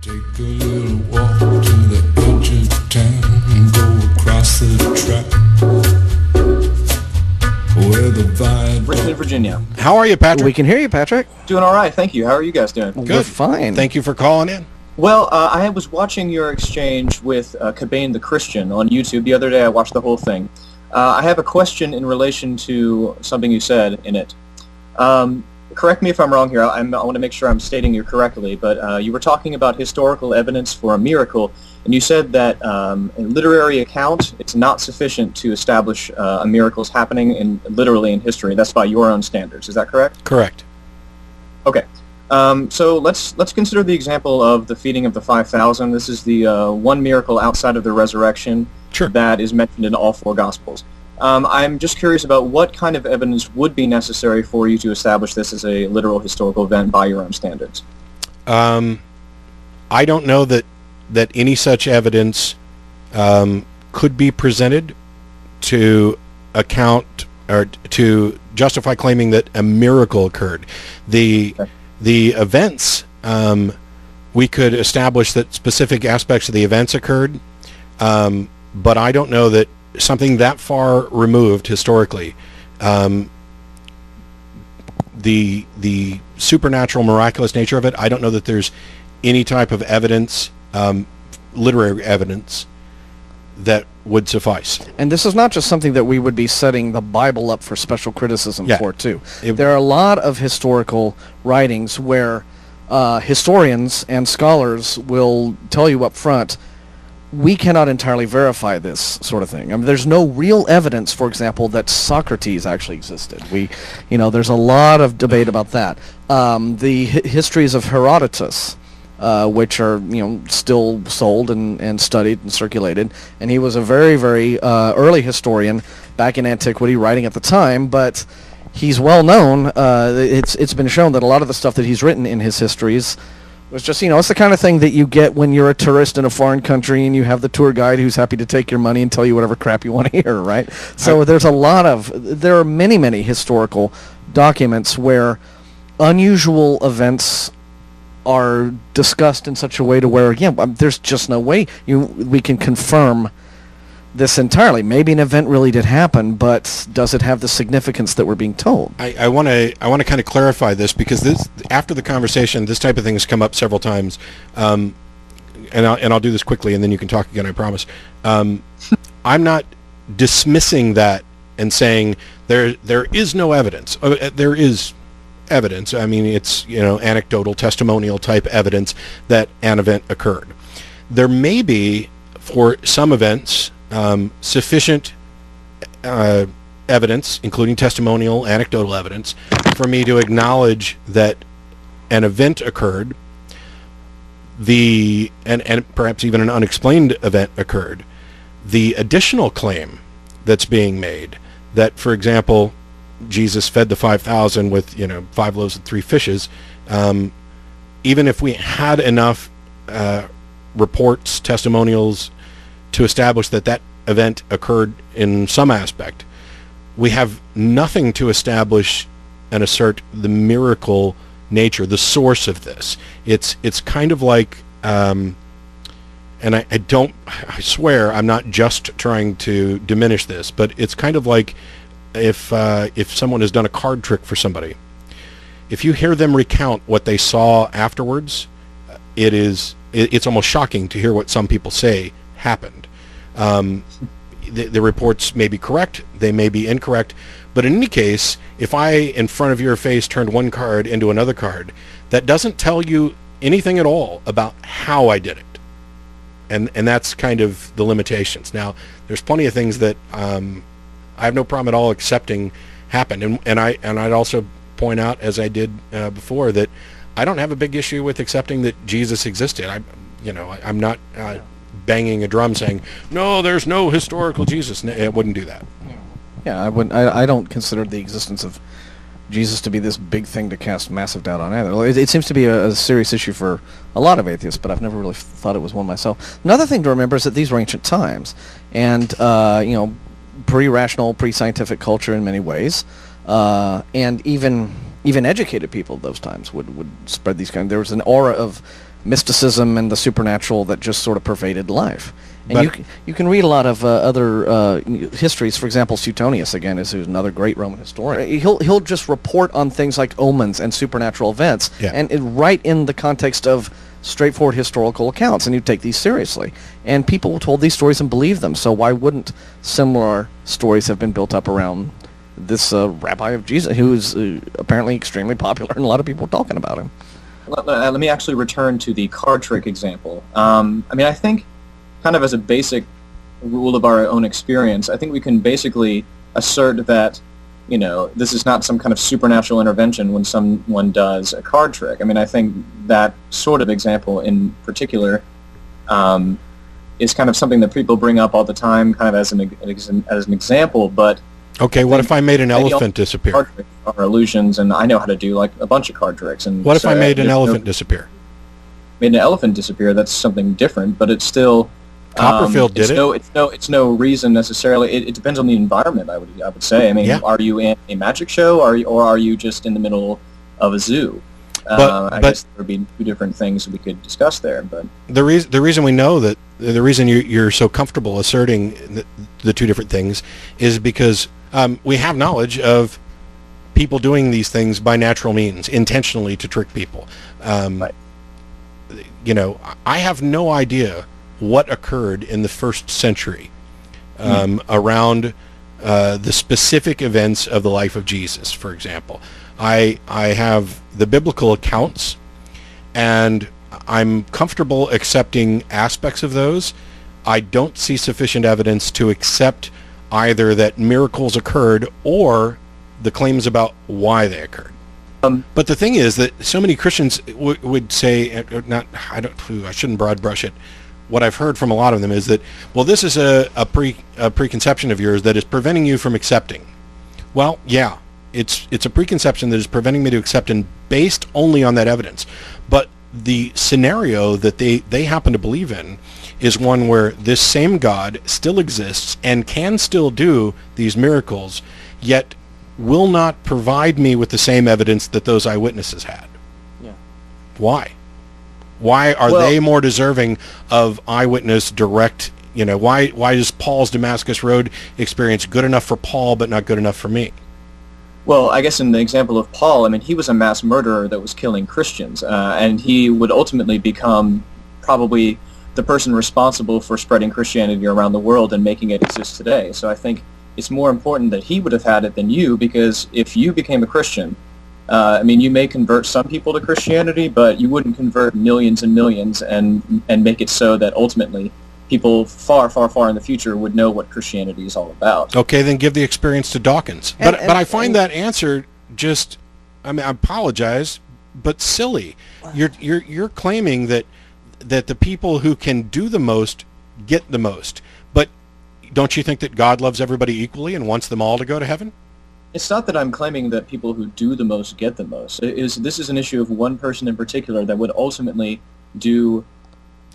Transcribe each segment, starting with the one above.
Take a little walk to the edge of town and go across the track where the vibe. Richmond, Virginia. How are you, Patrick? We can hear you, Patrick. Doing all right, thank you. How are you guys doing? Good. We're fine. Thank you for calling in. Well, I was watching your exchange with Cobain the Christian on YouTube the other day. I watched the whole thing. I have a question in relation to something you said in it. Correct me if I'm wrong here. I want to make sure I'm stating you correctly, but you were talking about historical evidence for a miracle, and you said that a literary account, it's not sufficient to establish a miracle's happening literally in history. That's by your own standards. Is that correct? Correct. Okay. So let's consider the example of the feeding of the 5,000. This is the one miracle outside of the resurrection that is mentioned in all four Gospels. I'm just curious about what kind of evidence would be necessary for you to establish this as a literal historical event by your own standards. I don't know that any such evidence could be presented to account or to justify claiming that a miracle occurred. The events, we could establish that specific aspects of the events occurred, but I don't know that something that far removed historically, the supernatural, miraculous nature of it, I don't know that there's any type of evidence, literary evidence, that would suffice. And this is not just something that we would be setting the Bible up for special criticism for, too. There are a lot of historical writings where historians and scholars will tell you up front, we cannot entirely verify this sort of thing. I mean, there's no real evidence, for example, that Socrates actually existed. There's a lot of debate about that. The histories of Herodotus, which are still sold and studied and circulated, and he was a very, very early historian back in antiquity, writing at the time, but he's well known. It's been shown that a lot of the stuff that he's written in his histories was just, it's the kind of thing that you get when you're a tourist in a foreign country and you have the tour guide who's happy to take your money and tell you whatever crap you want to hear, right? So there are many, many historical documents where unusual events are discussed in such a way to where, there's just no way we can confirm this entirely. Maybe an event really did happen, but does it have the significance that we're being told? I want to kind of clarify this, because after the conversation, this type of thing has come up several times, and I'll do this quickly, and then you can talk again, I promise. I'm not dismissing that and saying there is no evidence. There is evidence. I mean, it's anecdotal, testimonial type evidence that an event occurred. There may be, for some events, sufficient evidence, including testimonial, anecdotal evidence, for me to acknowledge that an event occurred, and perhaps even an unexplained event occurred. The additional claim that's being made that, for example, Jesus fed the 5,000 with 5 loaves and 3 fishes, even if we had enough reports, testimonials, to establish that event occurred in some aspect, we have nothing to establish and assert the miracle nature, the source of this. It's kind of like, and I swear I'm not just trying to diminish this, but it's kind of like if someone has done a card trick for somebody. If you hear them recount what they saw afterwards, it's almost shocking to hear what some people say happened. The reports may be correct, they may be incorrect, but in any case, if I, in front of your face, turned one card into another card, that doesn't tell you anything at all about how I did it. And that's kind of the limitations. Now, there's plenty of things that I have no problem at all accepting happened, and I'd also point out, as I did before, that I don't have a big issue with accepting that Jesus existed. I'm not banging a drum saying, no, there's no historical Jesus. It wouldn't do that. Yeah, I wouldn't. I don't consider the existence of Jesus to be this big thing to cast massive doubt on either. It seems to be a serious issue for a lot of atheists, but I've never really thought it was one myself. Another thing to remember is that these were ancient times, and pre-rational, pre-scientific culture in many ways, and even educated people of those times would spread these kind. There was an aura of mysticism and the supernatural that just sort of pervaded life. And you can read a lot of other histories. For example, Suetonius, again, who's another great Roman historian. He'll just report on things like omens and supernatural events, and right in the context of straightforward historical accounts, and you take these seriously. And people told these stories and believed them, so why wouldn't similar stories have been built up around this rabbi of Jesus, who is apparently extremely popular, and a lot of people talking about him? Let me actually return to the card trick example. I think kind of as a basic rule of our own experience, I think we can basically assert that, this is not some kind of supernatural intervention when someone does a card trick. I think that sort of example in particular is kind of something that people bring up all the time, kind of as an example. But okay, what if I made an elephant disappear? Card tricks are illusions, and I know how to do like a bunch of card tricks. And what if I made an elephant disappear? Made an elephant disappear? That's something different, but it's still. Copperfield did it. It's no reason necessarily. It depends on the environment. I would say. Are you in a magic show, or are you just in the middle of a zoo? I guess there would be two different things we could discuss there. But the reason we know that the reason you're so comfortable asserting the two different things is because we have knowledge of people doing these things by natural means, intentionally to trick people. Right. I have no idea what occurred in the first century around the specific events of the life of Jesus, for example. I have the biblical accounts, and I'm comfortable accepting aspects of those. I don't see sufficient evidence to accept either that miracles occurred or the claims about why they occurred. But the thing is that so many Christians would say, I shouldn't broad brush it. What I've heard from a lot of them is that, well, this is a preconception of yours that is preventing you from accepting. Well, yeah, it's a preconception that is preventing me to accept, and based only on that evidence. But the scenario that they happen to believe in is one where this same God still exists and can still do these miracles, yet will not provide me with the same evidence that those eyewitnesses had. Yeah. Why? Why are they more deserving of eyewitness direct? Why is Paul's Damascus Road experience good enough for Paul but not good enough for me? Well, I guess in the example of Paul, he was a mass murderer that was killing Christians, and he would ultimately become probably the person responsible for spreading Christianity around the world and making it exist today. So I think it's more important that he would have had it than you, because if you became a Christian, you may convert some people to Christianity, but you wouldn't convert millions and millions and make it so that ultimately people far, far, far in the future would know what Christianity is all about. Okay, then give the experience to Dawkins. But I find that answer just, I apologize, but silly. You're claiming that the people who can do the most get the most. But don't you think that God loves everybody equally and wants them all to go to heaven? It's not that I'm claiming that people who do the most get the most. This is an issue of one person in particular that would ultimately do.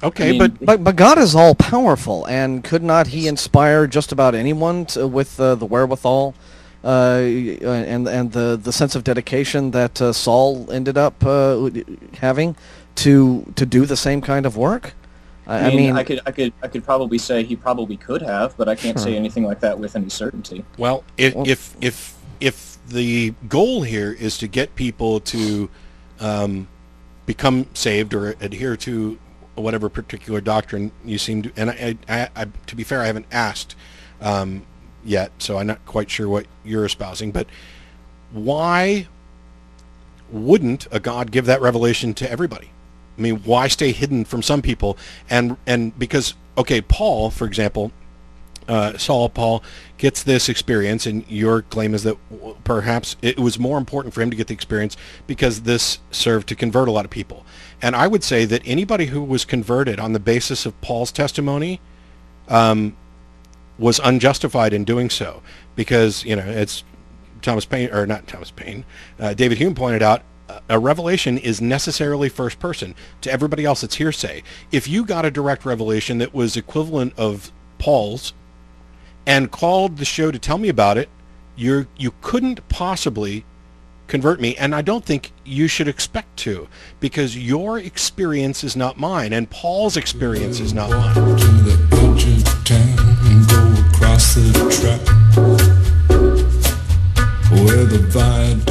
Okay, but God is all powerful, and could not He inspire just about anyone with the wherewithal and the sense of dedication that Saul ended up having to do the same kind of work? I could probably say he probably could have, but I can't say anything like that with any certainty. Well, if the goal here is to get people to become saved or adhere to whatever particular doctrine you seem to, and I to be fair, I haven't asked yet, so I'm not quite sure what you're espousing, but why wouldn't a God give that revelation to everybody? Why stay hidden from some people? And because, okay, Paul, for example, Paul gets this experience, and your claim is that perhaps it was more important for him to get the experience because this served to convert a lot of people. And I would say that anybody who was converted on the basis of Paul's testimony was unjustified in doing so, because it's David Hume pointed out, a revelation is necessarily first person. To everybody else, it's hearsay. If you got a direct revelation that was equivalent of Paul's and called the show to tell me about it, you couldn't possibly convert me, and I don't think you should expect to, because your experience is not mine, and Paul's experience is not mine. To the edge of town and go across the track where the viaduct